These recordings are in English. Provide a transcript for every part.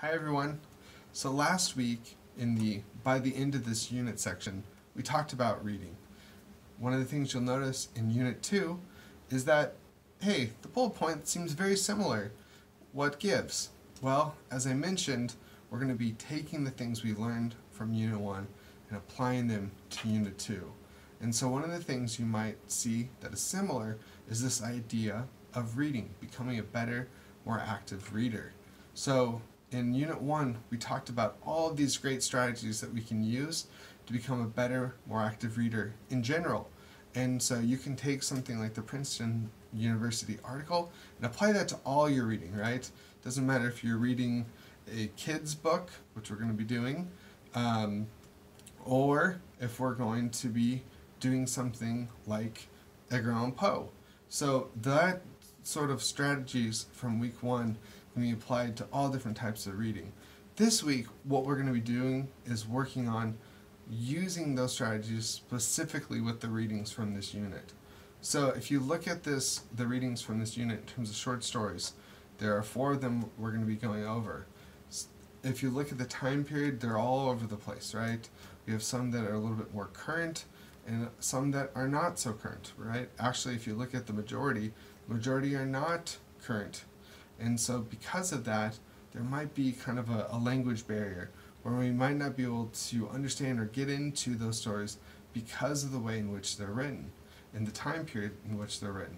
Hi everyone. So last week by the end of this unit section, we talked about reading. One of the things you'll notice in Unit 2 is that, hey, the bullet point seems very similar. What gives? Well, as I mentioned, we're going to be taking the things we learned from Unit 1 and applying them to Unit 2. And so one of the things you might see that is similar is this idea of reading, becoming a better, more active reader. So in Unit 1, we talked about all of these great strategies that we can use to become a better, more active reader in general. And so you can take something like the Princeton University article and apply that to all your reading, right? Doesn't matter if you're reading a kid's book, which we're going to be doing, or if we're going to be doing something like Edgar Allan Poe. So that sort of strategies from week 1 can be applied to all different types of reading. This week, what we're going to be doing is working on using those strategies specifically with the readings from this unit. So if you look at the readings from this unit in terms of short stories, there are 4 of them we're going to be going over. If you look at the time period, they're all over the place, right? We have some that are a little bit more current and some that are not so current, right? Actually, if you look at the majority are not current. And so because of that, there might be kind of a language barrier where we might not be able to understand or get into those stories because of the way in which they're written and the time period in which they're written.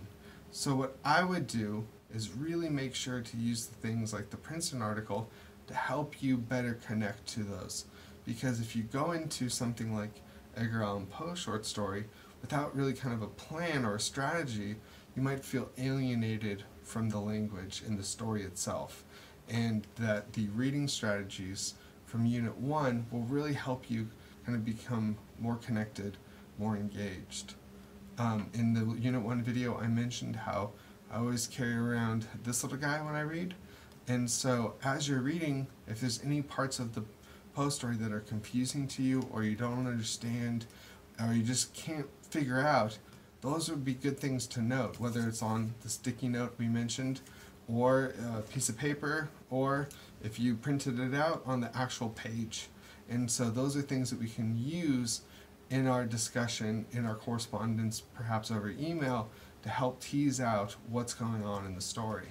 So what I would do is really make sure to use things like the Princeton article to help you better connect to those. Because if you go into something like Edgar Allan Poe short story without really kind of a plan or a strategy, you might feel alienated from the language in the story itself, and that the reading strategies from Unit 1 will really help you kind of become more connected, more engaged. In the Unit 1 video, I mentioned how I always carry around this little guy when I read, and so as you're reading, if there's any parts of the Poe story that are confusing to you, or you don't understand, or you just can't figure out, those would be good things to note, whether it's on the sticky note we mentioned, or a piece of paper, or if you printed it out on the actual page. And so those are things that we can use in our discussion, in our correspondence, perhaps over email, to help tease out what's going on in the story.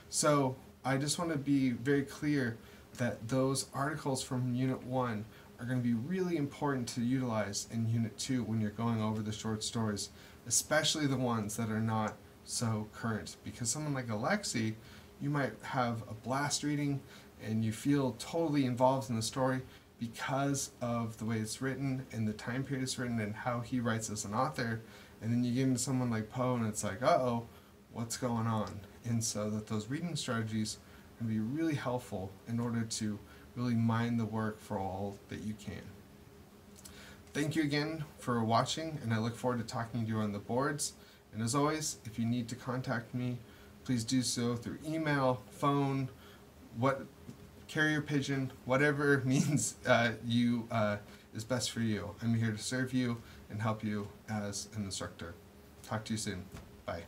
So I just want to be very clear that those articles from Unit 1 are going to be really important to utilize in Unit 2 when you're going over the short stories, especially the ones that are not so current. Because someone like Alexi, you might have a blast reading and you feel totally involved in the story because of the way it's written and the time period it's written and how he writes as an author, and then you get into someone like Poe and it's like, uh-oh, what's going on? And so that those reading strategies can be really helpful in order to really mind the work for all that you can. Thank you again for watching, and I look forward to talking to you on the boards. And as always, if you need to contact me, please do so through email, phone, carrier pigeon, whatever means is best for you. I'm here to serve you and help you as an instructor. Talk to you soon. Bye.